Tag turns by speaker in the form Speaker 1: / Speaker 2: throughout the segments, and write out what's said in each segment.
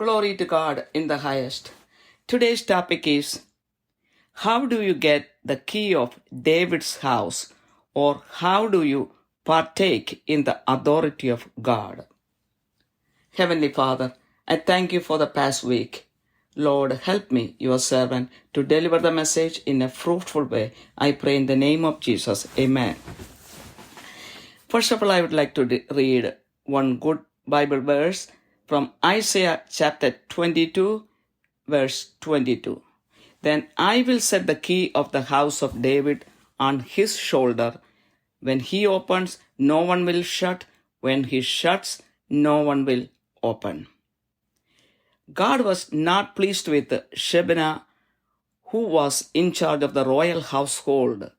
Speaker 1: Glory to God in the highest. Today's topic is, how do you get the key of David's house, or how do you partake in the authority of God? Heavenly Father, I thank you for the past week. Lord, help me, your servant, to deliver the message in a fruitful way. I pray in the name of Jesus. Amen. First of all, I would like to read one good Bible verse from Isaiah chapter 22, verse 22. Then I will set the key of the house of David on his shoulder. When he opens, no one will shut. When he shuts, no one will open. God was not pleased with Shebna, who was in charge of the royal household.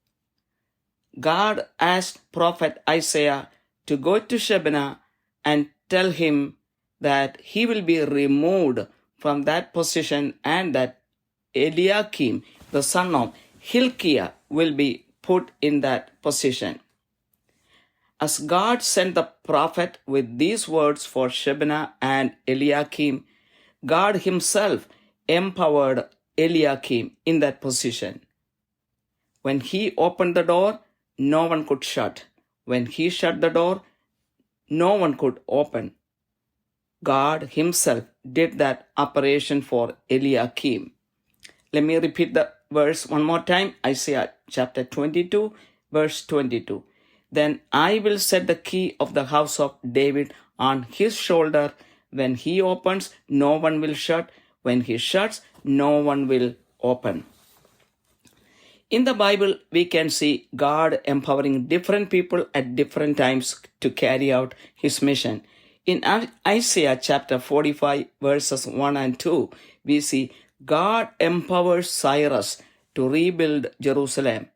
Speaker 1: God asked prophet Isaiah to go to Shebna and tell him that he will be removed from that position and that Eliakim, the son of Hilkiah, will be put in that position. As God sent the prophet with these words for Shebna and Eliakim, God himself empowered Eliakim in that position. When he opened the door, no one could shut. When he shut the door, no one could open. God himself did that operation for Eliakim. Let me repeat the verse one more time. Isaiah chapter 22, verse 22. Then I will set the key of the house of David on his shoulder. When he opens, no one will shut. When he shuts, no one will open. In the Bible, we can see God empowering different people at different times to carry out his mission. In Isaiah chapter 45, verses 1 and 2, we see God empowers Cyrus to rebuild Jerusalem.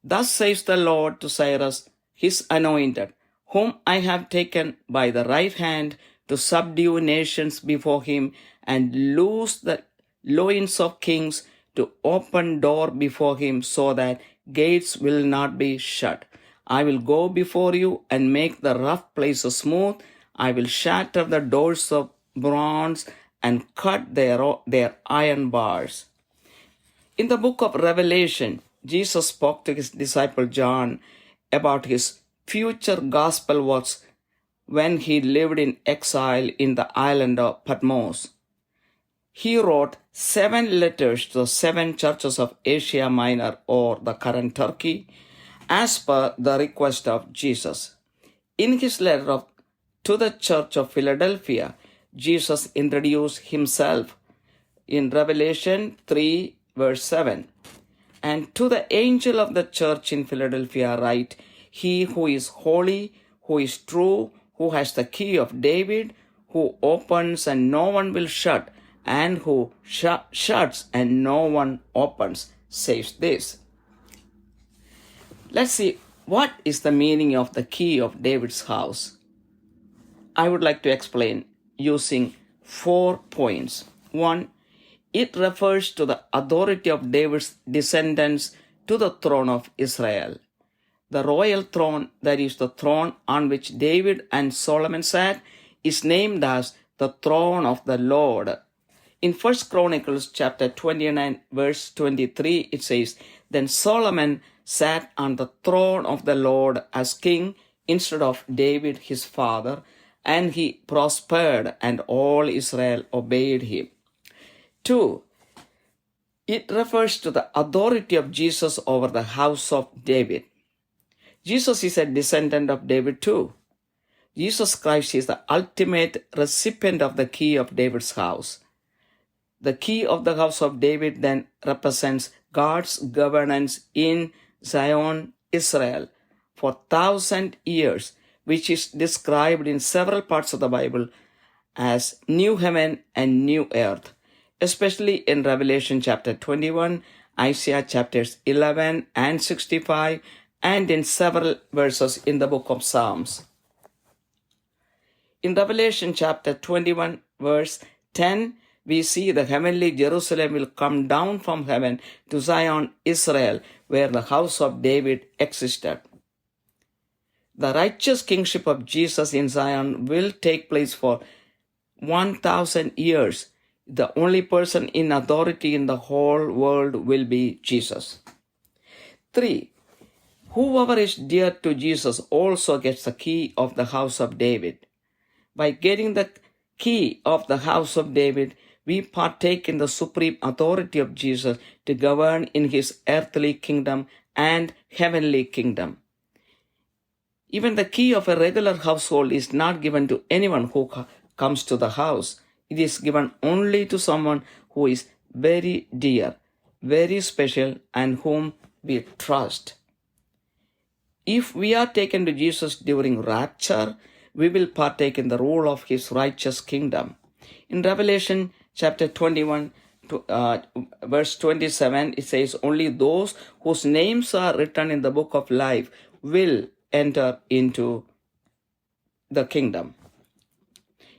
Speaker 1: Thus says the Lord to Cyrus, his anointed, whom I have taken by the right hand to subdue nations before him and loose the loins of kings, to open door before him so that gates will not be shut. I will go before you and make the rough places smooth. I will shatter the doors of bronze and cut their iron bars. In the book of Revelation, Jesus spoke to his disciple John about his future gospel works when he lived in exile in the island of Patmos. He wrote 7 letters to the 7 churches of Asia Minor, or the current Turkey, as per the request of Jesus. In his letter to the church of Philadelphia, Jesus introduced himself in Revelation 3, verse 7. And to the angel of the church in Philadelphia write, he who is holy, who is true, who has the key of David, who opens and no one will shut, and who shuts and no one opens, says this. Let's see, what is the meaning of the key of David's house? I would like to explain using 4 points. 1, it refers to the authority of David's descendants to the throne of Israel. The royal throne, that is the throne on which David and Solomon sat, is named as the throne of the Lord. In 1 Chronicles chapter 29, verse 23, it says, Then Solomon sat on the throne of the Lord as king instead of David his father, and he prospered, and all Israel obeyed him. 2, it refers to the authority of Jesus over the house of David. Jesus is a descendant of David too. Jesus Christ is the ultimate recipient of the key of David's house. The key of the house of David then represents God's governance in Zion, Israel, for 1,000 years, which is described in several parts of the Bible as new heaven and new earth, especially in Revelation chapter 21, Isaiah chapters 11 and 65, and in several verses in the book of Psalms. In Revelation chapter 21, verse 10, we see the heavenly Jerusalem will come down from heaven to Zion, Israel, where the house of David existed. The righteous kingship of Jesus in Zion will take place for 1,000 years, the only person in authority in the whole world will be Jesus. 3. Whoever is dear to Jesus also gets the key of the house of David. By getting the key of the house of David, we partake in the supreme authority of Jesus to govern in his earthly kingdom and heavenly kingdom. Even the key of a regular household is not given to anyone who comes to the house. It is given only to someone who is very dear, very special, and whom we trust. If we are taken to Jesus during rapture, we will partake in the rule of his righteous kingdom. In Revelation chapter 21, verse 27, it says, only those whose names are written in the book of life will enter into the kingdom.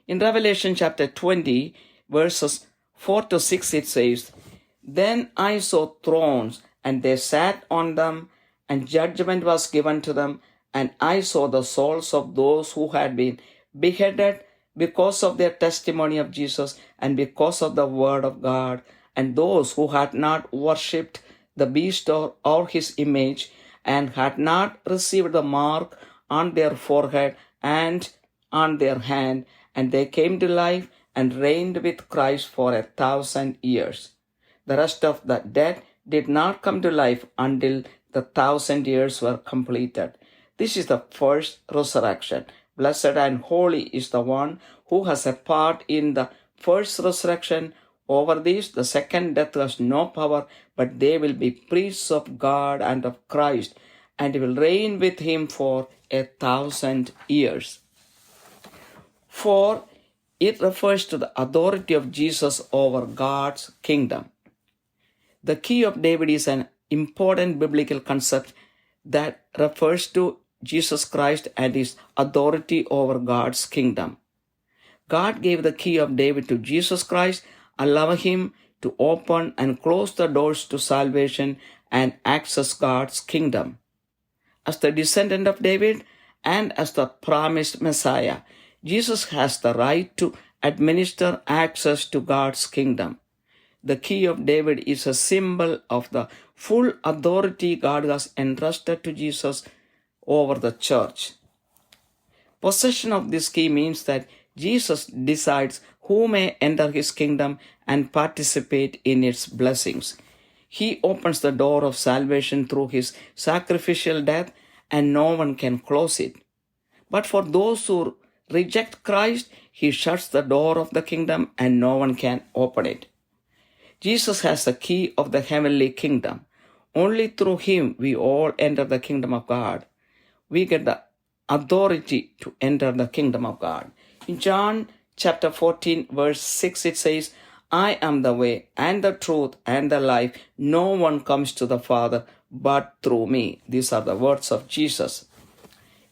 Speaker 1: In Revelation chapter 20, verses 4 to 6, it says, then I saw thrones, and they sat on them, and judgment was given to them, and I saw the souls of those who had been beheaded because of their testimony of Jesus and because of the word of God, and those who had not worshipped the beast or his image, and had not received the mark on their forehead and on their hand, and they came to life and reigned with Christ for 1,000 years. The rest of the dead did not come to life until the 1,000 years were completed. This is the first resurrection. Blessed and holy is the one who has a part in the first resurrection. Over this, the second death has no power, but they will be priests of God and of Christ, and will reign with him for 1,000 years. 4. It refers to the authority of Jesus over God's kingdom. The key of David is an important biblical concept that refers to Jesus Christ and his authority over God's kingdom. God gave the key of David to Jesus Christ, allowing him to open and close the doors to salvation and access God's kingdom. As the descendant of David and as the promised Messiah, Jesus has the right to administer access to God's kingdom. The key of David is a symbol of the full authority God has entrusted to Jesus over the church. Possession of this key means that Jesus decides who may enter his kingdom and participate in its blessings. He opens the door of salvation through his sacrificial death, and no one can close it. But for those who reject Christ, he shuts the door of the kingdom and no one can open it. Jesus has the key of the heavenly kingdom. Only through him we all enter the kingdom of God. We get the authority to enter the kingdom of God. In John chapter 14, verse 6, it says, I am the way and the truth and the life. No one comes to the Father but through me. These are the words of Jesus.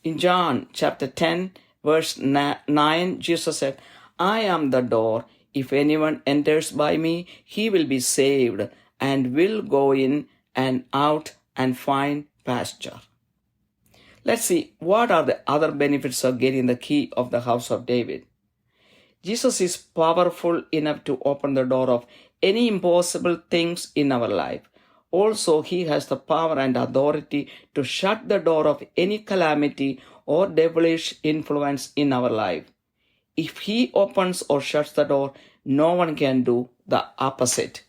Speaker 1: In John chapter 10, verse 9, Jesus said, I am the door. If anyone enters by me, he will be saved and will go in and out and find pasture. Let's see, what are the other benefits of getting the key of the house of David? Jesus is powerful enough to open the door of any impossible things in our life. Also, he has the power and authority to shut the door of any calamity or devilish influence in our life. If he opens or shuts the door, no one can do the opposite.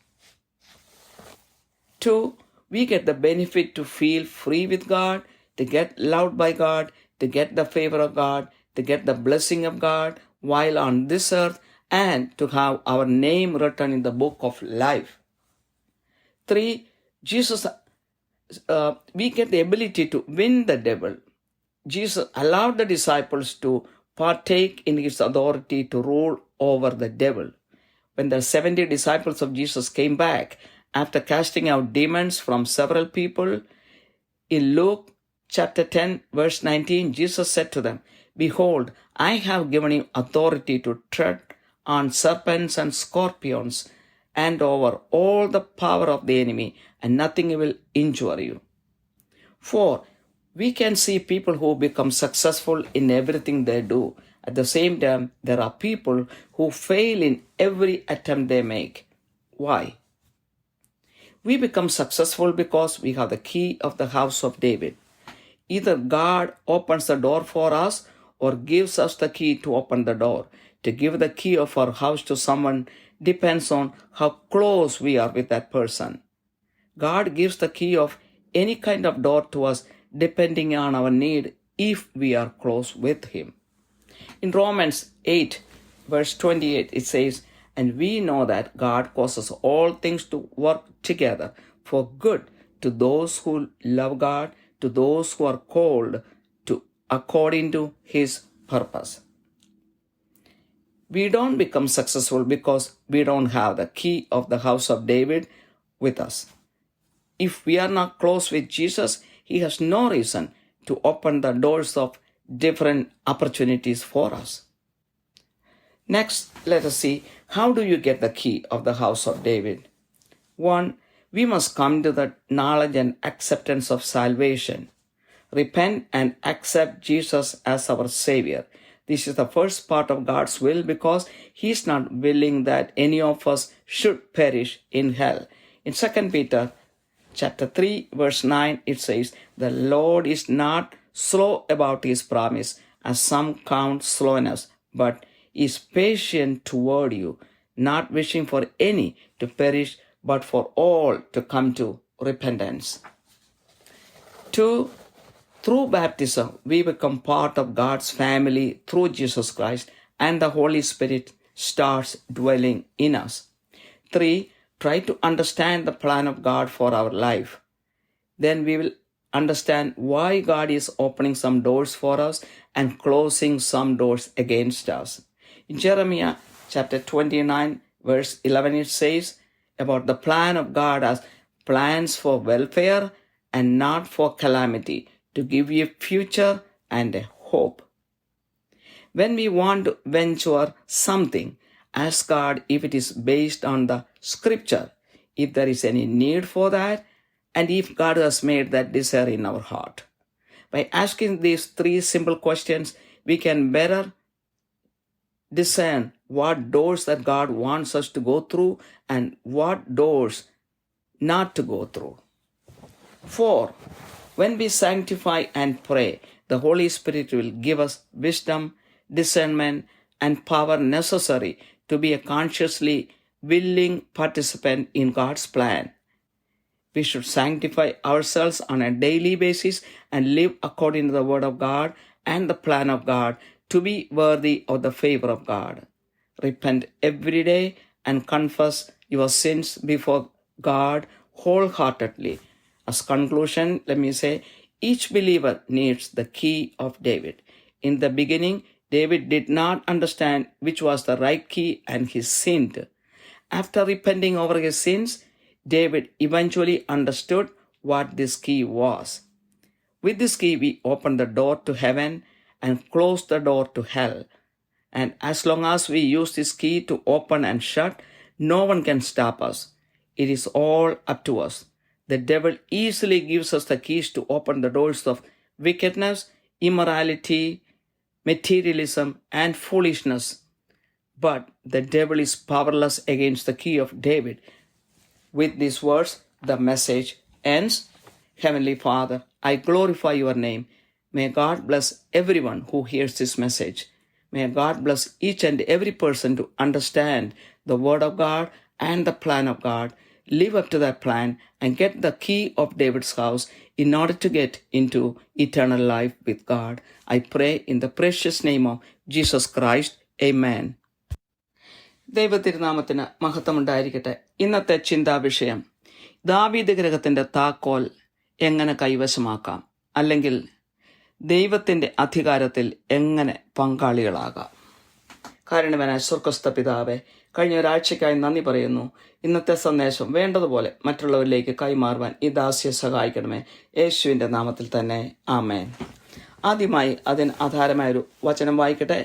Speaker 1: 2. We get the benefit to feel free with God, to get loved by God, to get the favor of God, to get the blessing of God while on this earth, and to have our name written in the book of life. 3. We get the ability to win the devil. Jesus allowed the disciples to partake in his authority to rule over the devil. When the 70 disciples of Jesus came back after casting out demons from several people, in Luke chapter 10, verse 19, Jesus said to them, Behold, I have given you authority to tread on serpents and scorpions and over all the power of the enemy, and nothing will injure you. 4. We can see people who become successful in everything they do At the same time, there are people who fail in every attempt they make. Why? We become successful because we have the key of the house of David. Either God opens the door for us or gives us the key to open the door. To give the key of our house to someone depends on how close we are with that person. God gives the key of any kind of door to us depending on our need if we are close with Him. In Romans 8, verse 28, it says, "And we know that God causes all things to work together for good to those who love God, to those who are called to according to His purpose." We don't become successful because we don't have the key of the house of David with us. If we are not close with Jesus, He has no reason to open the doors of different opportunities for us. Next, let us see, how do you get the key of the house of David? 1. We must come to the knowledge and acceptance of salvation. Repent and accept Jesus as our Savior. This is the first part of God's will because He is not willing that any of us should perish in hell. In 2 Peter chapter 3, verse 9, it says, "The Lord is not slow about His promise, as some count slowness, but is patient toward you, not wishing for any to perish, but for all to come to repentance." 2. Through baptism, we become part of God's family through Jesus Christ, and the Holy Spirit starts dwelling in us. 3. Try to understand the plan of God for our life. Then we will understand why God is opening some doors for us and closing some doors against us. In Jeremiah chapter 29, verse 11, it says about the plan of God as plans for welfare and not for calamity, to give you a future and a hope. When we want to venture something, ask God if it is based on the scripture, if there is any need for that, and if God has made that desire in our heart. By asking these 3 simple questions, we can better discern what doors that God wants us to go through and what doors not to go through. 4. When we sanctify and pray, the Holy Spirit will give us wisdom, discernment, and power necessary to be a consciously willing participant in God's plan. We should sanctify ourselves on a daily basis and live according to the Word of God and the plan of God to be worthy of the favor of God. Repent every day and confess your sins before God wholeheartedly. As conclusion, let me say, each believer needs the key of David. In the beginning, David did not understand which was the right key and he sinned. After repenting over his sins, David eventually understood what this key was. With this key, we open the door to heaven and close the door to hell. And as long as we use this key to open and shut, no one can stop us. It is all up to us. The devil easily gives us the keys to open the doors of wickedness, immorality, materialism, and foolishness. But the devil is powerless against the key of David. With these words, the message ends. Heavenly Father, I glorify your name. May God bless everyone who hears this message. May God bless each and every person to understand the Word of God and the plan of God, live up to that plan, and get the key of David's house in order to get into eternal life with God. I pray in the precious name of Jesus Christ. Amen. ദൈവതിരുനാമത്തിന് മഹത്വമുണ്ടായിരിക്കട്ടെ. ഇന്നത്തെ ചിന്താവിഷയം, ദാവീദ് ഗൃഹത്തിന്റെ താക്കോൽ എങ്ങനെ കൈവശമാക്കാം, അല്ലെങ്കിൽ ദൈവത്തിന്റെ അധികാരത്തിൽ എങ്ങനെ പങ്കാളികളാകാം. കാരുണ്യവാനായ സ്വർഗ്ഗസ്ഥ പിതാവേ, കഴിഞ്ഞ ഒരാഴ്ചയ്ക്കായി നന്ദി പറയുന്നു. ഇന്നത്തെ സന്ദേശം വേണ്ടതുപോലെ മറ്റുള്ളവരിലേക്ക് കൈമാറുവാൻ ഈ ദാസ്യെ സഹായിക്കണമേ. യേശുവിൻ്റെ നാമത്തിൽ തന്നെ ആമേൻ. ആദ്യമായി അതിന് ആധാരമായൊരു വചനം വായിക്കട്ടെ.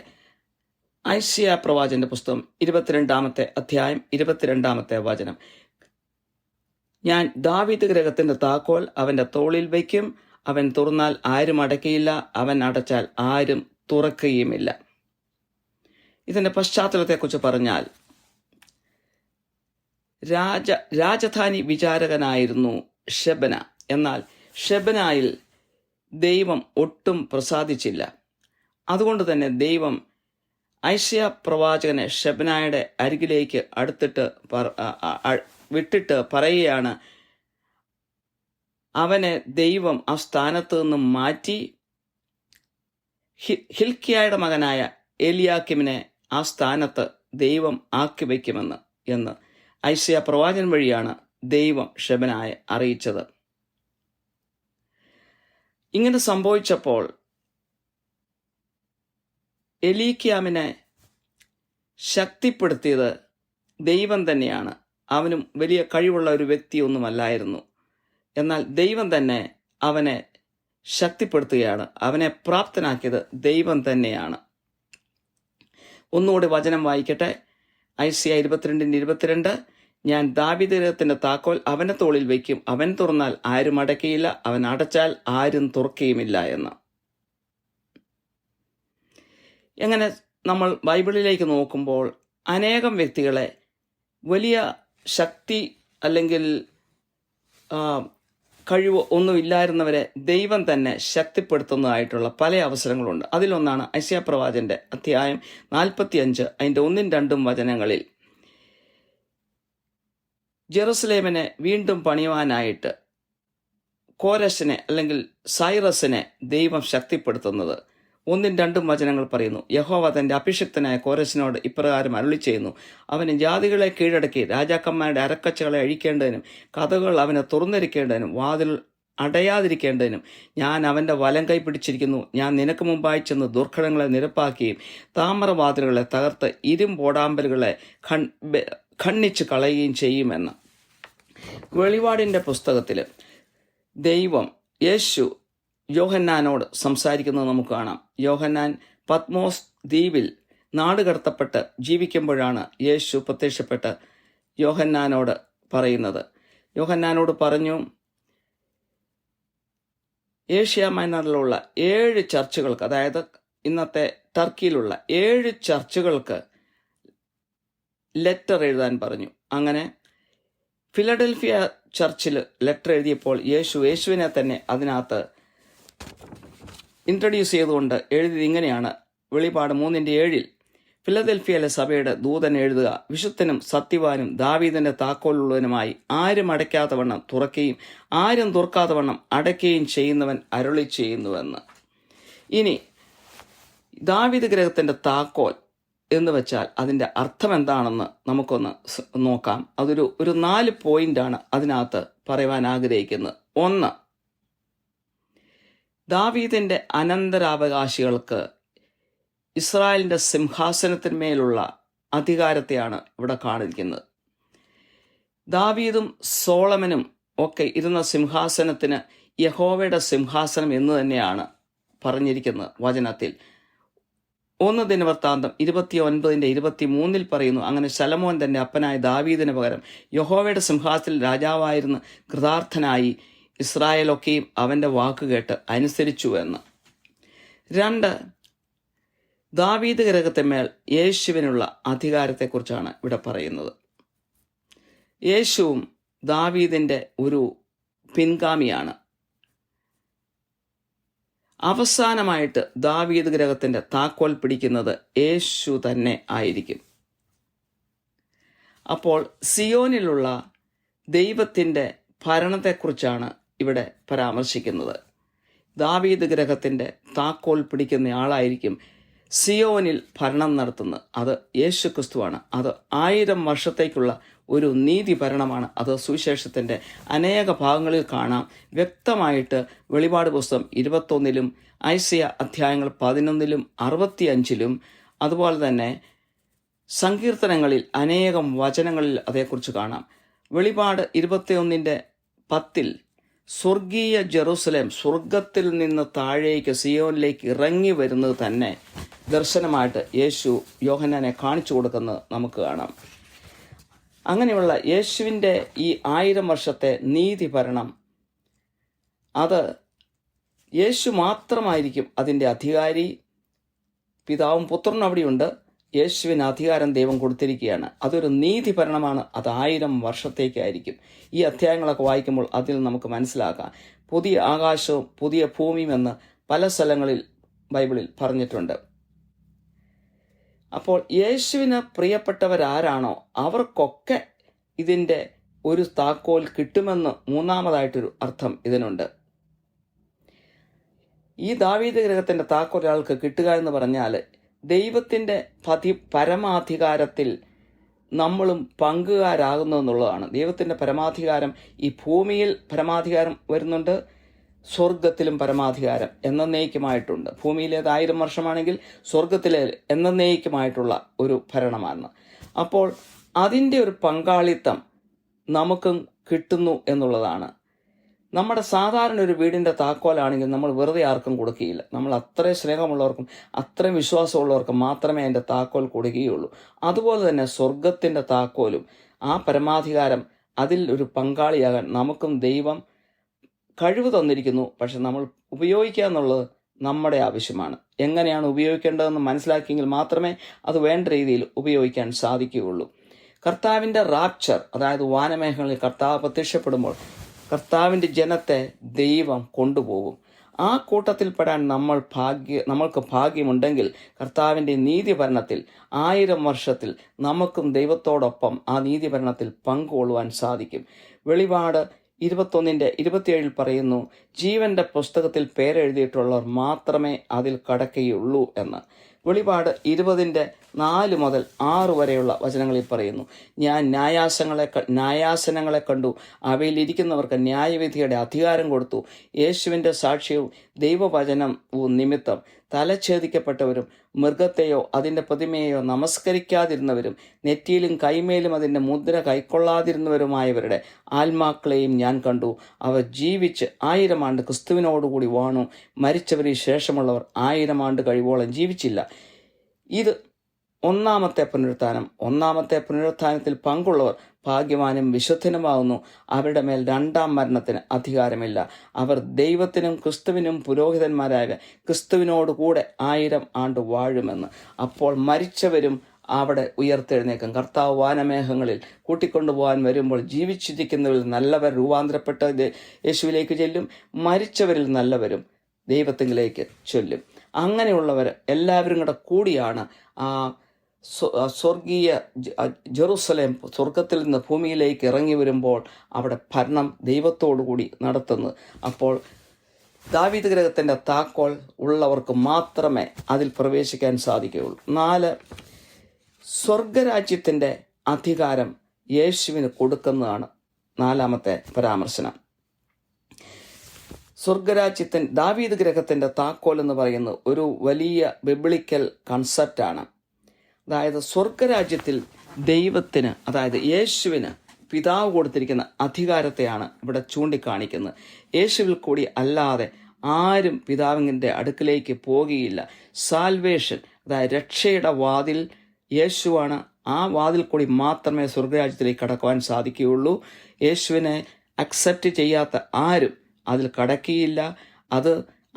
Speaker 1: ഐശയ്യാ പ്രവാചകന്റെ പുസ്തകം 22 അധ്യായം 22 വചനം. ഞാൻ ദാവീദ് ഗൃഹത്തിന്റെ താക്കോൽ അവന്റെ തോളിൽ വയ്ക്കും. അവൻ തുറന്നാൽ ആരും അടയ്ക്കയില്ല, അവൻ അടച്ചാൽ ആരും തുറക്കുകയുമില്ല. ഇതിൻ്റെ പശ്ചാത്തലത്തെക്കുറിച്ച് പറഞ്ഞാൽ രാജധാനി വിചാരകനായിരുന്നു ഷെബന. എന്നാൽ ഷെബനായിൽ ദൈവം ഒട്ടും പ്രസാദിച്ചില്ല. അതുകൊണ്ട് തന്നെ ദൈവം ഐശയ്യാ പ്രവാചകനെ ഷെബനായുടെ അരികിലേക്ക് വിട്ടിട്ട് പറയുകയാണ്, അവനെ ദൈവം ആ സ്ഥാനത്ത് നിന്നും മാറ്റി ഹിൽക്കിയായുടെ മകനായ എലിയാക്കിമിനെ ആ സ്ഥാനത്ത് ദൈവം ആക്കി വയ്ക്കുമെന്ന് എന്ന് ഐശയ്യാ പ്രവാചകൻ വഴിയാണ് ദൈവം ഷെബനായെ അറിയിച്ചത്. ഇങ്ങനെ സംഭവിച്ചപ്പോൾ എലീക്യാമിനെ ശക്തിപ്പെടുത്തിയത് ദൈവം തന്നെയാണ്. അവനും വലിയ കഴിവുള്ള ഒരു വ്യക്തിയൊന്നുമല്ലായിരുന്നു. എന്നാൽ ദൈവം തന്നെ അവനെ ശക്തിപ്പെടുത്തുകയാണ്. അവനെ പ്രാപ്തനാക്കിയത് ദൈവം തന്നെയാണ്. ഒന്നുകൂടി വചനം വായിക്കട്ടെ. ഐശയ്യാ 22:22, ഞാൻ ദാവീദ് താക്കോൽ അവന്റെ തോളിൽ വയ്ക്കും, അവൻ തുറന്നാൽ ആരും അടയ്ക്കയില്ല, അവൻ അടച്ചാൽ ആരും തുറക്കുകയുമില്ല എന്ന്. എങ്ങനെ നമ്മൾ ബൈബിളിലേക്ക് നോക്കുമ്പോൾ അനേകം വ്യക്തികളെ വലിയ ശക്തി അല്ലെങ്കിൽ കഴിവ് ഒന്നുമില്ലായിരുന്നവരെ ദൈവം തന്നെ ശക്തിപ്പെടുത്തുന്നതായിട്ടുള്ള പല അവസരങ്ങളുണ്ട്. അതിലൊന്നാണ് ഐശയ്യാ പ്രവാചകന്റെ അധ്യായം 45 അതിൻ്റെ 1-2 വചനങ്ങളിൽ ജെറുസലേമിനെ വീണ്ടും പണിയുവാനായിട്ട് കോരശിനെ അല്ലെങ്കിൽ സൈറസിനെ ദൈവം ശക്തിപ്പെടുത്തുന്നത് 1-2 വചനങ്ങൾ പറയുന്നു. യഹോവ തന്റെ അഭിഷിക്തനായ കോരശിനോട് ഇപ്രകാരം അരുളി ചെയ്യുന്നു, അവന് ജാതികളെ കീഴടക്കി രാജാക്കന്മാരുടെ അരക്കച്ചകളെ അഴിക്കേണ്ടതിനും കഥകൾ അവനെ തുറന്നിരിക്കേണ്ടതിനും വാതിൽ അടയാതിരിക്കേണ്ടതിനും ഞാൻ അവന്റെ വലം കൈ പിടിച്ചിരിക്കുന്നു. ഞാൻ നിനക്ക് മുമ്പായി ചെന്ന് ദുർഘടങ്ങളെ നിരപ്പാക്കുകയും താമ്രവാതിലുകളെ തകർത്ത് ഇരുമ്പോടാമ്പലുകളെ ഖണ്ഡിച്ച് കളയുകയും ചെയ്യുമെന്ന്. വെളിപാടിന്റെ പുസ്തകത്തിൽ ദൈവം യേശു യോഹന്നാനോട് സംസാരിക്കുന്നത് നമുക്ക് കാണാം. യോഹന്നാൻ പത്മോസ് ദ്വീപിൽ നാടുകടത്തപ്പെട്ട് ജീവിക്കുമ്പോഴാണ് യേശു പ്രത്യക്ഷപ്പെട്ട് യോഹന്നാനോട് പറയുന്നത്. യോഹന്നാനോട് പറഞ്ഞു, ഏഷ്യ മൈനറിലുള്ള 7 ചർച്ചുകൾക്ക്, അതായത് ഇന്നത്തെ ടർക്കിയിലുള്ള 7 ചർച്ചുകൾക്ക് ലെറ്റർ എഴുതാൻ പറഞ്ഞു. അങ്ങനെ ഫിലഡൽഫിയ ചർച്ചിൽ ലെറ്റർ എഴുതിയപ്പോൾ യേശുവിനെ തന്നെ അതിനകത്ത് ഇൻട്രൊഡ്യൂസ് ചെയ്തുകൊണ്ട് എഴുതിയത് ഇങ്ങനെയാണ്. വെളിപാട് 3:7 ഫിലദൽഫിയയിലെ സഭയുടെ ദൂതൻ എഴുതുക, വിശുദ്ധനും സത്യവാനും ദാവീദിന്റെ താക്കോലുള്ളവനുമായി ആരും അടയ്ക്കാത്ത വണ്ണം തുറക്കുകയും ആരും തുറക്കാത്ത വണ്ണം അടയ്ക്കുകയും ചെയ്യുന്നവൻ അരുളി ചെയ്യുന്നുവെന്ന്. ഇനി ദാവീദ് ഗൃഹത്തിന്റെ താക്കോൽ എന്ന് വെച്ചാൽ അതിൻ്റെ അർത്ഥം എന്താണെന്ന് നമുക്കൊന്ന് നോക്കാം. അതൊരു 4 പോയിന്റാണ് അതിനകത്ത് പറയുവാൻ ആഗ്രഹിക്കുന്നത്. 1, ദാവീദിന്റെ അനന്തരാവകാശികൾക്ക് ഇസ്രായേലിന്റെ സിംഹാസനത്തിന്മേലുള്ള അധികാരത്തെയാണ് ഇവിടെ കാണിക്കുന്നത്. ദാവീദും സോളമനും ഒക്കെ ഇരുന്ന സിംഹാസനത്തിന് യഹോവയുടെ സിംഹാസനം എന്ന് തന്നെയാണ് പറഞ്ഞിരിക്കുന്നത് വചനത്തിൽ. 1 ദിനവൃത്താന്തം 29:23 പറയുന്നു, അങ്ങനെ ശലോമോൻ തന്റെ അപ്പനായ ദാവീദിന് പകരം യഹോവയുടെ സിംഹാസനത്തിൽ രാജാവായിരുന്ന് കൃതാർത്ഥനായി ഇസ്രായേലൊക്കെയും അവന്റെ വാക്കുകേട്ട് അനുസരിച്ചു എന്ന്. 2, ദാവീദ് ഗൃഹത്തിന്മേൽ യേശുവിനുള്ള അധികാരത്തെക്കുറിച്ചാണ് ഇവിടെ പറയുന്നത്. യേശുവും ദാവീദിന്റെ ഒരു പിൻഗാമിയാണ്. അവസാനമായിട്ട് ദാവീദ് ഗൃഹത്തിന്റെ താക്കോൽ പിടിക്കുന്നത് യേശു തന്നെ ആയിരിക്കും. അപ്പോൾ സിയോനിലുള്ള ദൈവത്തിന്റെ ഭരണത്തെക്കുറിച്ചാണ് ഇവിടെ പരാമർശിക്കുന്നത്. ദാവീദ് ഗൃഹത്തിന്റെ താക്കോൽ പിടിക്കുന്ന ആളായിരിക്കും സിയോനിൽ ഭരണം നടത്തുന്നത്. അത് യേശു ക്രിസ്തുവാണ്. അത് 1000 വർഷത്തേക്കുള്ള ഒരു നീതി ഭരണമാണ്. അത് സുവിശേഷത്തിന്റെ അനേക ഭാഗങ്ങളിൽ കാണാം. വ്യക്തമായിട്ട് വെളിപാട് പുസ്തകം 21-ലും ഐശയ്യാ അധ്യായങ്ങൾ 11-ലും 65-ലും അതുപോലെ തന്നെ സങ്കീർത്തനങ്ങളിൽ അനേകം വചനങ്ങളിൽ അതേക്കുറിച്ച് കാണാം. വെളിപാട് 21:10 സ്വർഗീയ ജെറുസലേം സ്വർഗത്തിൽ നിന്ന് താഴേക്ക് സിയോനിലേക്ക് ഇറങ്ങി വരുന്നത് തന്നെ ദർശനമായിട്ട് യേശു യോഹന്നാനെ കാണിച്ചു കൊടുക്കുന്നത് നമുക്ക് കാണാം. അങ്ങനെയുള്ള യേശുവിൻ്റെ ഈ 1000 വർഷത്തെ നീതി ഭരണം, അത് യേശു മാത്രമായിരിക്കും അതിൻ്റെ അധികാരി. പിതാവും പുത്രനും അവിടെയുണ്ട്. യേശുവിന് അധികാരം ദൈവം കൊടുത്തിരിക്കുകയാണ്. അതൊരു നീതി ഭരണമാണ്. അത് 1000 വർഷത്തേക്കായിരിക്കും. ഈ അധ്യായങ്ങളൊക്കെ വായിക്കുമ്പോൾ അതിൽ നമുക്ക് മനസ്സിലാക്കാം. പുതിയ ആകാശവും പുതിയ ഭൂമിയും എന്ന് പല സ്ഥലങ്ങളിൽ ബൈബിളിൽ പറഞ്ഞിട്ടുണ്ട്. അപ്പോൾ യേശുവിന് പ്രിയപ്പെട്ടവരാരാണോ അവർക്കൊക്കെ ഇതിൻ്റെ ഒരു താക്കോൽ കിട്ടുമെന്ന് മൂന്നാമതായിട്ടൊരു അർത്ഥം ഇതിനുണ്ട്. ഈ ദാവീദ് ഗൃഹത്തിൻ്റെ താക്കോൽ ഒരാൾക്ക് കിട്ടുക എന്ന് പറഞ്ഞാൽ ദൈവത്തിൻ്റെ പരമാധികാരത്തിൽ നമ്മളും പങ്കുകാരാകുന്നു എന്നുള്ളതാണ്. ദൈവത്തിൻ്റെ പരമാധികാരം ഈ ഭൂമിയിൽ പരമാധികാരം വരുന്നുണ്ട്, സ്വർഗത്തിലും പരമാധികാരം എന്നേക്കുമായിട്ടുണ്ട്. ഭൂമിയിലേത് 1000 വർഷമാണെങ്കിൽ സ്വർഗത്തിലെ എന്നേക്കുമായിട്ടുള്ള ഒരു ഭരണമാണ്. അപ്പോൾ അതിൻ്റെ ഒരു പങ്കാളിത്തം നമുക്കും കിട്ടുന്നു എന്നുള്ളതാണ്. നമ്മുടെ സാധാരണ ഒരു വീടിൻ്റെ താക്കോലാണെങ്കിൽ നമ്മൾ വെറുതെ ആർക്കും കൊടുക്കുകയില്ല. നമ്മൾ അത്രയും സ്നേഹമുള്ളവർക്കും അത്രയും വിശ്വാസമുള്ളവർക്കും മാത്രമേ അതിൻ്റെ താക്കോൽ കൊടുക്കുകയുള്ളൂ. അതുപോലെ തന്നെ സ്വർഗത്തിൻ്റെ താക്കോലും ആ പരമാധികാരം അതിൽ ഒരു പങ്കാളിയാകാൻ നമുക്കും ദൈവം കഴിവ് തന്നിരിക്കുന്നു. പക്ഷെ നമ്മൾ ഉപയോഗിക്കുക എന്നുള്ളത് നമ്മുടെ ആവശ്യമാണ്. എങ്ങനെയാണ് ഉപയോഗിക്കേണ്ടതെന്ന് മനസ്സിലാക്കിയെങ്കിൽ മാത്രമേ അത് വേണ്ട രീതിയിൽ ഉപയോഗിക്കാൻ സാധിക്കുകയുള്ളൂ. കർത്താവിൻ്റെ റാപ്ചർ, അതായത് വാനമേഘങ്ങളിൽ കർത്താവ് പ്രത്യക്ഷപ്പെടുമ്പോൾ കർത്താവിൻ്റെ ജനത്തെ ദൈവം കൊണ്ടുപോകും. ആ കൂട്ടത്തിൽപ്പെടാൻ നമ്മൾക്ക് ഭാഗ്യമുണ്ടെങ്കിൽ കർത്താവിൻ്റെ നീതിഭരണത്തിൽ 1000 വർഷത്തിൽ നമുക്കും ദൈവത്തോടൊപ്പം ആ നീതിഭരണത്തിൽ പങ്കുകൊള്ളുവാൻ സാധിക്കും. വെളിപാട് 21:27 പറയുന്നു, ജീവന്റെ പുസ്തകത്തിൽ പേരെഴുതിയിട്ടുള്ളവർ മാത്രമേ അതിൽ കടക്കുകയുള്ളൂ എന്ന്. വെളിപാട് 20:4 മുതൽ 6 വരെയുള്ള വചനങ്ങളിൽ പറയുന്നു, ഞാൻ ന്യായാസനങ്ങളെ കണ്ടു, അവയിൽ ഇരിക്കുന്നവർക്ക് ന്യായവിധിയുടെ അധികാരം കൊടുത്തു. യേശുവിൻ്റെ സാക്ഷ്യവും ദൈവവചനവും നിമിത്തം തലഛേദിക്കപ്പെട്ടവരും മൃഗത്തെയോ അതിൻ്റെ പ്രതിമയെയോ നമസ്കരിക്കാതിരുന്നവരും നെറ്റിയിലും കൈമേലും അതിൻ്റെ മുദ്ര കൈക്കൊള്ളാതിരുന്നവരുമായവരുടെ ആത്മാക്കളെയും ഞാൻ കണ്ടു. അവർ ജീവിച്ച് 1000 ആണ്ട് ക്രിസ്തുവിനോടുകൂടി വാണു. മരിച്ചവരിൽ ശേഷമുള്ളവർ 1000 ആണ്ട് കഴിവോളം ജീവിച്ചില്ല. ഇത് ഒന്നാമത്തെ പുനരുത്ഥാനത്തിൽ പങ്കുള്ളവർ ഭാഗ്യവാനും വിശുദ്ധനുമാകുന്നു. അവരുടെ മേൽ രണ്ടാം മരണത്തിന് അധികാരമില്ല. അവർ ദൈവത്തിനും ക്രിസ്തുവിനും പുരോഹിതന്മാരായ ക്രിസ്തുവിനോടുകൂടെ 1000 ആണ്ട് വാഴുമെന്ന്. അപ്പോൾ മരിച്ചവരും അവിടെ ഉയർത്തെഴുന്നേക്കും. കർത്താവ് വാനമേഘങ്ങളിൽ കൂട്ടിക്കൊണ്ടുപോകാൻ വരുമ്പോൾ ജീവിച്ചിരിക്കുന്നവരിൽ നല്ലവർ രൂപാന്തരപ്പെട്ട് യേശുവിലേക്ക് ചെല്ലും, മരിച്ചവരിൽ നല്ലവരും ദൈവത്തിലേക്ക് ചൊല്ലും. അങ്ങനെയുള്ളവർ എല്ലാവരും കൂടിയാണ് ആ സ്വർഗീയ ജെറുസലേം സ്വർഗത്തിൽ നിന്ന് ഭൂമിയിലേക്ക് ഇറങ്ങി വരുമ്പോൾ അവിടെ ഭരണം ദൈവത്തോടുകൂടി നടത്തുന്നത്. അപ്പോൾ ദാവീദ് ഗൃഹത്തിൻ്റെ താക്കോൽ ഉള്ളവർക്ക് മാത്രമേ അതിൽ പ്രവേശിക്കാൻ സാധിക്കുകയുള്ളൂ. 4, സ്വർഗരാജ്യത്തിൻ്റെ അധികാരം യേശുവിന് കൊടുക്കുന്നതാണ് 4ാമത്തെ പരാമർശനം. ദാവീദ് ഗൃഹത്തിൻ്റെ താക്കോൽ എന്ന് പറയുന്നത് ഒരു വലിയ ബിബ്ലിക്കൽ കൺസെപ്റ്റാണ്. അതായത് സ്വർഗരാജ്യത്തിൽ ദൈവത്തിന്, അതായത് യേശുവിന് പിതാവ് കൊടുത്തിരിക്കുന്ന അധികാരത്തെയാണ് ഇവിടെ ചൂണ്ടിക്കാണിക്കുന്നത്. യേശുവിൽ കൂടി അല്ലാതെ ആരും പിതാവിൻ്റെ അടുക്കിലേക്ക് പോകുകയില്ല. സാൽവേഷൻ, അതായത് രക്ഷയുടെ വാതിൽ യേശുവാണ്. ആ വാതിൽ കൂടി മാത്രമേ സ്വർഗരാജ്യത്തിലേക്ക് കടക്കുവാൻ സാധിക്കുകയുള്ളൂ. യേശുവിനെ അക്സെപ്റ്റ് ചെയ്യാത്ത ആരും അതിൽ കടക്കുകയില്ല. അത്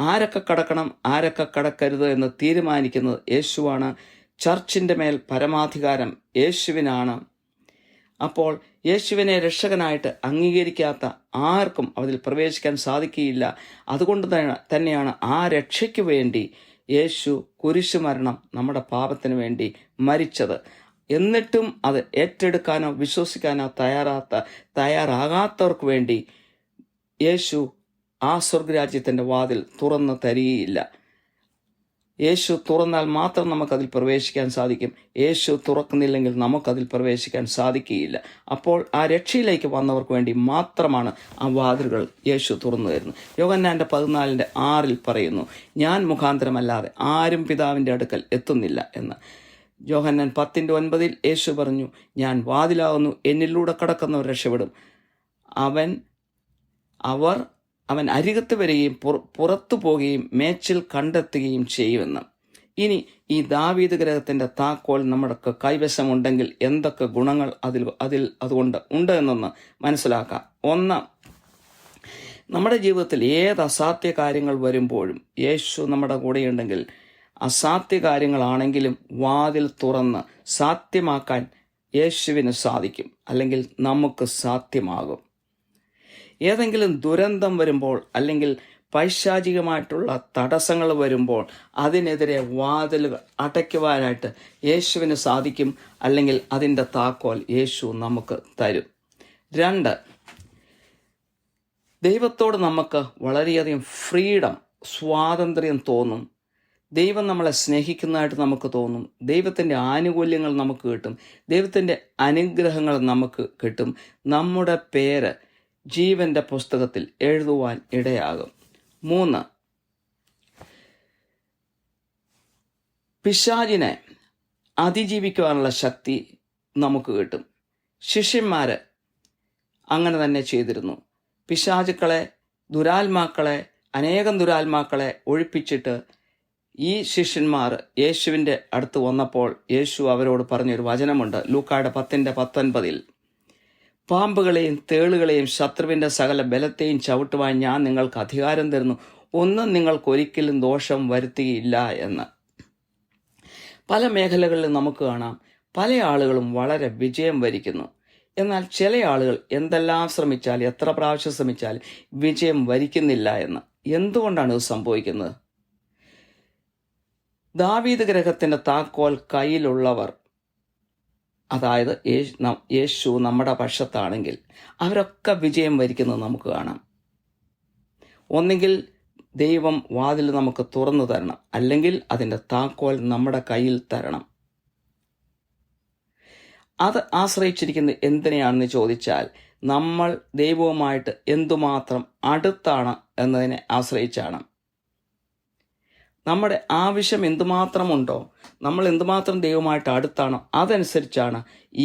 Speaker 1: ആരൊക്കെ കടക്കണം ആരൊക്കെ കടക്കരുത് എന്ന് തീരുമാനിക്കുന്നത് യേശുവാണ്. ചർച്ചിൻ്റെ മേൽ പരമാധികാരം യേശുവിനാണ്. അപ്പോൾ യേശുവിനെ രക്ഷകനായിട്ട് അംഗീകരിക്കാത്ത ആർക്കും അതിൽ പ്രവേശിക്കാൻ സാധിക്കുകയില്ല. അതുകൊണ്ട് തന്നെയാണ് ആ രക്ഷയ്ക്ക് വേണ്ടി യേശു കുരിശുമരണം നമ്മുടെ പാപത്തിന് വേണ്ടി മരിച്ചത്. എന്നിട്ടും അത് ഏറ്റെടുക്കാനോ വിശ്വസിക്കാനോ തയ്യാറാകാത്തവർക്ക് വേണ്ടി യേശു ആ സ്വർഗരാജ്യത്തിൻ്റെ വാതിൽ തുറന്ന് തരികയില്ല. യേശു തുറന്നാൽ മാത്രം നമുക്കതിൽ പ്രവേശിക്കാൻ സാധിക്കും. യേശു തുറക്കുന്നില്ലെങ്കിൽ നമുക്കതിൽ പ്രവേശിക്കാൻ സാധിക്കുകയില്ല. അപ്പോൾ ആ രക്ഷയിലേക്ക് വന്നവർക്ക് വേണ്ടി മാത്രമാണ് ആ വാതിലുകൾ യേശു തുറന്നു തരുന്നത്. യോഹന്നാൻ്റെ 14:6 പറയുന്നു, ഞാൻ മുഖാന്തരമല്ലാതെ ആരും പിതാവിൻ്റെ അടുക്കൽ എത്തുന്നില്ല എന്ന്. യോഹന്നാൻ 10:9 യേശു പറഞ്ഞു, ഞാൻ വാതിലാകുന്നു, എന്നിലൂടെ കടക്കുന്നവർ രക്ഷപ്പെടും. അവൻ അരികത്ത് വരികയും പുറത്തു പോവുകയും മേച്ചിൽ കണ്ടെത്തുകയും ചെയ്യുമെന്ന്. ഇനി ഈ ദാവീദ് ഗൃഹത്തിൻ്റെ താക്കോൽ നമ്മുടെ കൈവശമുണ്ടെങ്കിൽ എന്തൊക്കെ ഗുണങ്ങൾ അതുകൊണ്ട് ഉണ്ട് എന്നൊന്ന് മനസ്സിലാക്കാം. 1, നമ്മുടെ ജീവിതത്തിൽ ഏത് അസാധ്യ കാര്യങ്ങൾ വരുമ്പോഴും യേശു നമ്മുടെ കൂടെയുണ്ടെങ്കിൽ അസാധ്യ കാര്യങ്ങളാണെങ്കിലും വാതിൽ തുറന്ന് സാധ്യമാക്കാൻ യേശുവിന് സാധിക്കും, അല്ലെങ്കിൽ നമുക്ക് സാധ്യമാകും. ഏതെങ്കിലും ദുരന്തം വരുമ്പോൾ അല്ലെങ്കിൽ പൈശാചികമായിട്ടുള്ള തടസ്സങ്ങൾ വരുമ്പോൾ അതിനെതിരെ വാതിലുകൾ അടയ്ക്കുവാനായിട്ട് യേശുവിന് സാധിക്കും, അല്ലെങ്കിൽ അതിൻ്റെ താക്കോൽ യേശു നമുക്ക് തരും. 2, ദൈവത്തോട് നമുക്ക് വളരെയധികം സ്വാതന്ത്ര്യം തോന്നും. ദൈവം നമ്മളെ സ്നേഹിക്കുന്നതായിട്ട് നമുക്ക് തോന്നും. ദൈവത്തിൻ്റെ ആനുകൂല്യങ്ങൾ നമുക്ക് കിട്ടും. ദൈവത്തിൻ്റെ അനുഗ്രഹങ്ങൾ നമുക്ക് കിട്ടും. നമ്മുടെ പേര് ജീവന്റെ പുസ്തകത്തിൽ എഴുതുവാൻ ഇടയാകും. 3, പിശാചിനെ അതിജീവിക്കുവാനുള്ള ശക്തി നമുക്ക് കിട്ടും. ശിഷ്യന്മാര് അങ്ങനെ തന്നെ ചെയ്തിരുന്നു. പിശാചുക്കളെ, അനേകം ദുരാത്മാക്കളെ ഒഴിപ്പിച്ചിട്ട് ഈ ശിഷ്യന്മാർ യേശുവിൻ്റെ അടുത്ത് വന്നപ്പോൾ യേശു അവരോട് പറഞ്ഞൊരു വചനമുണ്ട്. ലൂക്കായുടെ 10:19, പാമ്പുകളെയും തേളുകളെയും ശത്രുവിൻ്റെ സകല ബലത്തെയും ചവിട്ടുവാൻ ഞാൻ നിങ്ങൾക്ക് അധികാരം തരുന്നു, ഒന്നും നിങ്ങൾക്കൊരിക്കലും ദോഷം വരുത്തുകയില്ല എന്ന്. പല മേഖലകളിലും നമുക്ക് കാണാം, പല ആളുകളും വളരെ വിജയം വരിക്കുന്നു. എന്നാൽ ചില ആളുകൾ എന്തെല്ലാം ശ്രമിച്ചാലും, എത്ര പ്രാവശ്യം ശ്രമിച്ചാലും വിജയം വരിക്കുന്നില്ല എന്ന്. എന്തുകൊണ്ടാണ് ഇത് സംഭവിക്കുന്നത്? ദാവീദ് ഗൃഹത്തിൻ്റെ താക്കോൽ കയ്യിലുള്ളവർ, അതായത് യേശു നമ്മുടെ പക്ഷത്താണെങ്കിൽ അവരൊക്കെ വിജയം വരിക്കുന്നത് നമുക്ക് കാണാം. ഒന്നുകിൽ ദൈവം വാതിൽ നമുക്ക് തുറന്നു തരണം, അല്ലെങ്കിൽ അതിൻ്റെ താക്കോൽ നമ്മുടെ കയ്യിൽ തരണം. അത് ആശ്രയിച്ചിരിക്കുന്നത് എന്തിനെയാണെന്ന് ചോദിച്ചാൽ, നമ്മൾ ദൈവവുമായിട്ട് എന്തുമാത്രം അടുത്താണ് എന്നതിനെ ആശ്രയിച്ചാണ്. നമ്മുടെ ആവശ്യം എന്തുമാത്രമുണ്ടോ, നമ്മൾ എന്തുമാത്രം ദൈവമായിട്ട് അടുത്താണോ, അതനുസരിച്ചാണ്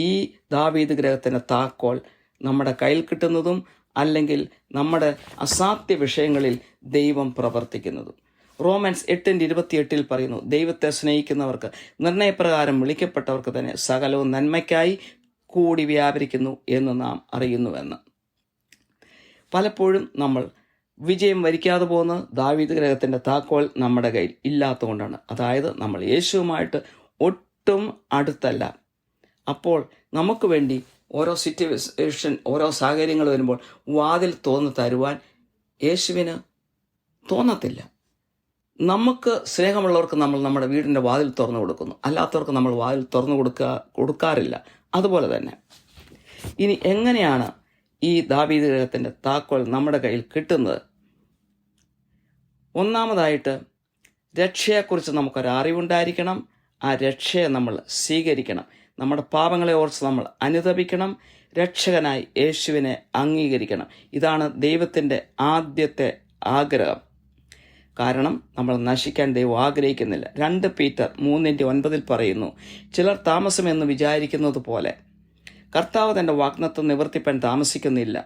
Speaker 1: ഈ ദാവീദ് ഗൃഹത്തിൻ്റെ താക്കോൽ നമ്മുടെ കയ്യിൽ കിട്ടുന്നതും, അല്ലെങ്കിൽ നമ്മുടെ അസാധ്യ വിഷയങ്ങളിൽ ദൈവം പ്രവർത്തിക്കുന്നതും. റോമൻസ് 8:28 പറയുന്നു, ദൈവത്തെ സ്നേഹിക്കുന്നവർക്ക് നിർണയപ്രകാരം വിളിക്കപ്പെട്ടവർക്ക് തന്നെ സകലവും നന്മയ്ക്കായി കൂടി വ്യാപരിക്കുന്നു എന്ന് നാം അറിയുന്നുവെന്ന്. പലപ്പോഴും നമ്മൾ വിജയം വരിക്കാതെ പോകുന്ന ദാവീദ് ഗൃഹത്തിൻ്റെ താക്കോൽ നമ്മുടെ കയ്യിൽ ഇല്ലാത്തതുകൊണ്ടാണ്. അതായത് നമ്മൾ യേശുവുമായിട്ട് ഒട്ടും അടുത്തല്ല. അപ്പോൾ നമുക്ക് വേണ്ടി ഓരോ സിറ്റുവേഷൻ, ഓരോ സാഹചര്യങ്ങൾ വരുമ്പോൾ വാതിൽ തുറന്ന് തരുവാൻ യേശുവിന് തോന്നത്തില്ല. നമുക്ക് സ്നേഹമുള്ളവർക്ക് നമ്മൾ നമ്മുടെ വീടിൻ്റെ വാതിൽ തുറന്നു കൊടുക്കുന്നു, അല്ലാത്തവർക്ക് നമ്മൾ വാതിൽ തുറന്നു കൊടുക്കാറില്ല. അതുപോലെ തന്നെ ഇനി എങ്ങനെയാണ് ഈ ദാവീദ് ഗൃഹത്തിൻ്റെ താക്കോൽ നമ്മുടെ കയ്യിൽ കിട്ടുന്നത്? ഒന്നാമതായിട്ട് രക്ഷയെക്കുറിച്ച് നമുക്കൊരറിവുണ്ടായിരിക്കണം. ആ രക്ഷയെ നമ്മൾ സ്വീകരിക്കണം. നമ്മുടെ പാപങ്ങളെ ഓർത്ത് നമ്മൾ അനുതപിക്കണം. രക്ഷകനായി യേശുവിനെ അംഗീകരിക്കണം. ഇതാണ് ദൈവത്തിൻ്റെ ആദ്യത്തെ ആഗ്രഹം. കാരണം നമ്മൾ നശിക്കാൻ ദൈവം ആഗ്രഹിക്കുന്നില്ല. 2 പീറ്റർ 3:9 പറയുന്നു, ചിലർ താമസമെന്ന് വിചാരിക്കുന്നത് പോലെ കർത്താവ് തൻ്റെ വാഗ്ദത്തം നിവർത്തിപ്പാൻ താമസിക്കുന്നില്ല.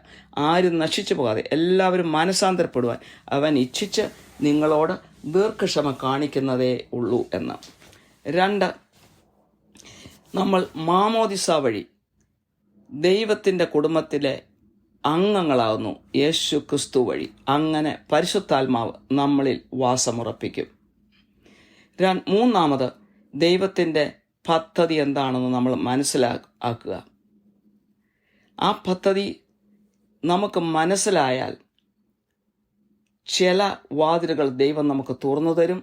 Speaker 1: ആരും നശിച്ചു പോകാതെ എല്ലാവരും മാനസാന്തരപ്പെടുവാൻ അവൻ ഇച്ഛിച്ച് നിങ്ങളോട് ദീർഘക്ഷമ കാണിക്കുന്നതേ ഉള്ളൂ എന്ന്. 2, നമ്മൾ മാമോദിസ വഴി ദൈവത്തിൻ്റെ കുടുംബത്തിലെ അംഗങ്ങളാകുന്നു യേശു ക്രിസ്തു വഴി. അങ്ങനെ പരിശുദ്ധാത്മാവ് നമ്മളിൽ വാസമുറപ്പിക്കും. 3, ദൈവത്തിൻ്റെ പദ്ധതി എന്താണെന്ന് നമ്മൾ മനസ്സിലാക്കുക. ആ പദ്ധതി നമുക്ക് മനസ്സിലായാൽ ചില വാതിലുകൾ ദൈവം നമുക്ക് തുറന്നു തരും,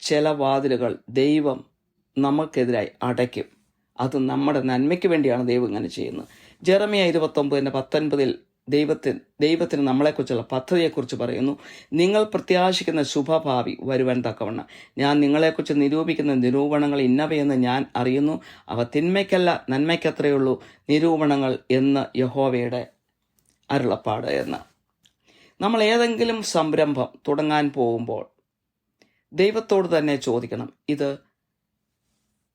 Speaker 1: ചില വാതിലുകൾ ദൈവം നമുക്കെതിരായി അടയ്ക്കും. അത് നമ്മുടെ നന്മയ്ക്ക് വേണ്ടിയാണ് ദൈവം ഇങ്ങനെ ചെയ്യുന്നത്. ജെറമ്യ 29:19 ദൈവത്തിന് നമ്മളെക്കുറിച്ചുള്ള പദ്ധതിയെക്കുറിച്ച് പറയുന്നു. നിങ്ങൾ പ്രത്യാശിക്കുന്ന ശുഭഭാവി വരുവാൻ തക്കവണ്ണം ഞാൻ നിങ്ങളെക്കുറിച്ച് നിരൂപിക്കുന്ന നിരൂപണങ്ങൾ ഇന്നവയെന്ന് ഞാൻ അറിയുന്നു. അവ തിന്മയ്ക്കല്ല നന്മയ്ക്കത്രയുള്ളൂ നിരൂപണങ്ങൾ എന്ന് യഹോവയുടെ അരുളപ്പാട് എന്ന്. നമ്മൾ ഏതെങ്കിലും സംരംഭം തുടങ്ങാൻ പോകുമ്പോൾ ദൈവത്തോട് തന്നെ ചോദിക്കണം, ഇത്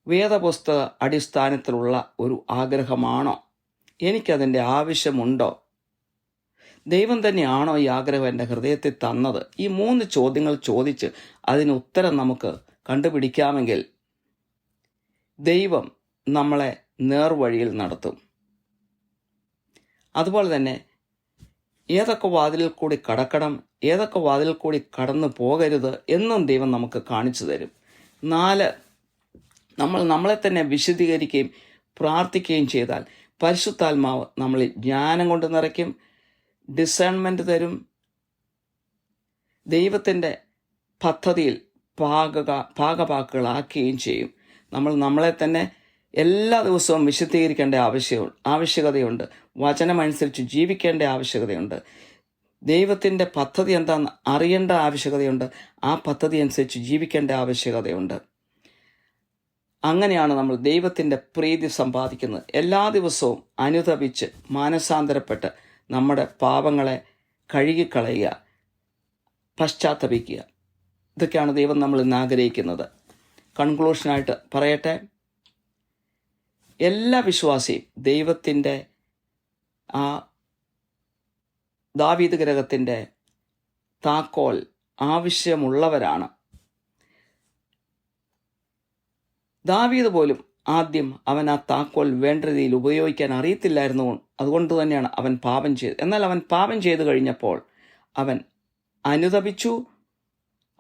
Speaker 1: വേദപുസ്തക അടിസ്ഥാനത്തിലുള്ള ഒരു ആഗ്രഹമാണോ? എനിക്കതിൻ്റെ ആവശ്യമുണ്ടോ? ദൈവം തന്നെയാണോ ഈ ആഗ്രഹം എൻ്റെ ഹൃദയത്തിൽ തന്നത്? ഈ 3 ചോദ്യങ്ങൾ ചോദിച്ച് അതിന് ഉത്തരം നമുക്ക് കണ്ടുപിടിക്കാമെങ്കിൽ ദൈവം നമ്മളെ നേർവഴിയിൽ നടത്തും. അതുപോലെ തന്നെ ഏതൊക്കെ വാതിലിൽ കൂടി കടക്കണം, ഏതൊക്കെ വാതിലിൽ കൂടി കടന്നു പോകരുത് എന്നും ദൈവം നമുക്ക് കാണിച്ചു തരും. 4, നമ്മൾ നമ്മളെ തന്നെ വിശദീകരിക്കുകയും പ്രാർത്ഥിക്കുകയും ചെയ്താൽ പരിശുദ്ധാത്മാവ് നമ്മളിൽ ജ്ഞാനം കൊണ്ട് നിറയ്ക്കും, ഡിസേൺമെൻറ്റ് തരും, ദൈവത്തിൻ്റെ പദ്ധതിയിൽ ഭാഗഭാക്കുകളാക്കുകയും ചെയ്യും. നമ്മൾ നമ്മളെ തന്നെ എല്ലാ ദിവസവും വിശുദ്ധീകരിക്കേണ്ട ആവശ്യകതയുണ്ട്. വചനമനുസരിച്ച് ജീവിക്കേണ്ട ആവശ്യകതയുണ്ട്. ദൈവത്തിൻ്റെ പദ്ധതി എന്താണെന്ന് അറിയേണ്ട ആവശ്യകതയുണ്ട്. ആ പദ്ധതി അനുസരിച്ച് ജീവിക്കേണ്ട ആവശ്യകതയുണ്ട്. അങ്ങനെയാണ് നമ്മൾ ദൈവത്തിൻ്റെ പ്രീതി സമ്പാദിക്കുന്നത്. എല്ലാ ദിവസവും അനുതപിച്ച് മാനസാന്തരപ്പെട്ട് നമ്മുടെ പാപങ്ങളെ കഴുകിക്കളയുക, പശ്ചാത്തപിക്കുക. ഇതൊക്കെയാണ് ദൈവം നമ്മൾ ഇന്ന് ആഗ്രഹിക്കുന്നത്. കൺക്ലൂഷനായിട്ട് പറയട്ടെ, എല്ലാ വിശ്വാസിയും ദൈവത്തിൻ്റെ ആ ദാവീദ് ഗൃഹത്തിൻ്റെ താക്കോൽ ആവശ്യമുള്ളവരാണ്. ദാവീദ് പോലും ആദ്യം അവൻ ആ താക്കോൽ വേണ്ട രീതിയിൽ ഉപയോഗിക്കാൻ അറിയത്തില്ലായിരുന്നു. അതുകൊണ്ട് തന്നെയാണ് അവൻ പാപം ചെയ്തത്. എന്നാൽ അവൻ പാപം ചെയ്തു കഴിഞ്ഞപ്പോൾ അവൻ അനുതപിച്ചു.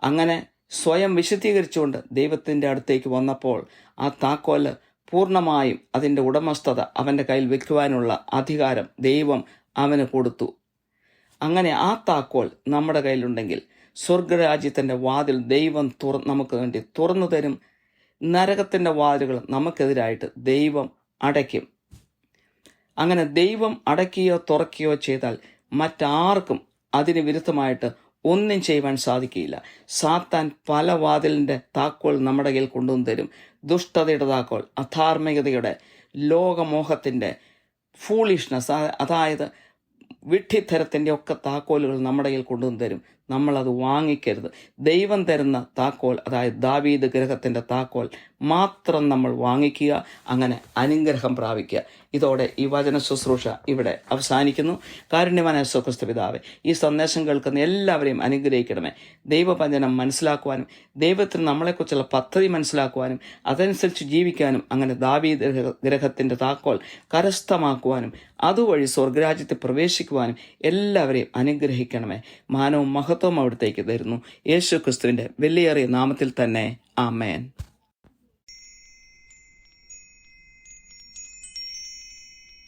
Speaker 1: അങ്ങനെ സ്വയം വിശദീകരിച്ചുകൊണ്ട് ദൈവത്തിൻ്റെ അടുത്തേക്ക് വന്നപ്പോൾ ആ താക്കോല് പൂർണ്ണമായും അതിൻ്റെ ഉടമസ്ഥത അവൻ്റെ കയ്യിൽ വെക്കുവാനുള്ള അധികാരം ദൈവം അവന് കൊടുത്തു. അങ്ങനെ ആ താക്കോൽ നമ്മുടെ കയ്യിലുണ്ടെങ്കിൽ സ്വർഗരാജ്യത്തിൻ്റെ വാതിൽ ദൈവം നമുക്ക് വേണ്ടി തുറന്നു തരും. നരകത്തിൻ്റെ വാതിലുകൾ നമുക്കെതിരായിട്ട് ദൈവം അടയ്ക്കും. അങ്ങനെ ദൈവം അടയ്ക്കുകയോ തുറക്കുകയോ ചെയ്താൽ മറ്റാർക്കും അതിന് വിരുദ്ധമായിട്ട് ഒന്നും ചെയ്യുവാൻ സാധിക്കുകയില്ല. സാത്താൻ പല വാതിലിൻ്റെ താക്കോൽ നമ്മുടെ കയ്യിൽ കൊണ്ടുവന്ന് തരും. ദുഷ്ടതയുടെ താക്കോൽ, അധാർമികതയുടെ, ലോകമോഹത്തിൻ്റെ, ഫൂളിഷ്നെസ്, അതായത് വിഡ്ഢിത്തരത്തിൻ്റെ ഒക്കെ താക്കോലുകൾ നമ്മുടെ കയ്യിൽ കൊണ്ടുവന്ന് തരും. നമ്മളത് വാങ്ങിക്കരുത്. ദൈവം തരുന്ന താക്കോൽ, അതായത് ദാവീദ് ഗൃഹത്തിൻ്റെ താക്കോൽ മാത്രം നമ്മൾ വാങ്ങിക്കുക. അങ്ങനെ അനുഗ്രഹം പ്രാപിക്കുക. ഇതോടെ ഈ വചന ശുശ്രൂഷ ഇവിടെ അവസാനിക്കുന്നു. കാരുണ്യവാനായ ക്രിസ്തു പിതാവേ, ഈ സന്ദേശം കേൾക്കുന്ന എല്ലാവരെയും അനുഗ്രഹിക്കണമേ. ദൈവവചനം മനസ്സിലാക്കുവാനും ദൈവത്തിന് നമ്മളെക്കുറിച്ചുള്ള പദ്ധതി മനസ്സിലാക്കുവാനും അതനുസരിച്ച് ജീവിക്കാനും അങ്ങനെ ദാവീദ് ഗൃഹത്തിൻ്റെ താക്കോൽ കരസ്ഥമാക്കുവാനും അതുവഴി സ്വർഗരാജ്യത്തിൽ പ്രവേശിക്കുവാനും എല്ലാവരെയും അനുഗ്രഹിക്കണമേ. മാനവും മഹത്വവും അവിടത്തേക്ക് തരുന്നു. യേശു ക്രിസ്തുവിൻ്റെ വിലയേറിയ നാമത്തിൽ തന്നെ. ആമേൻ.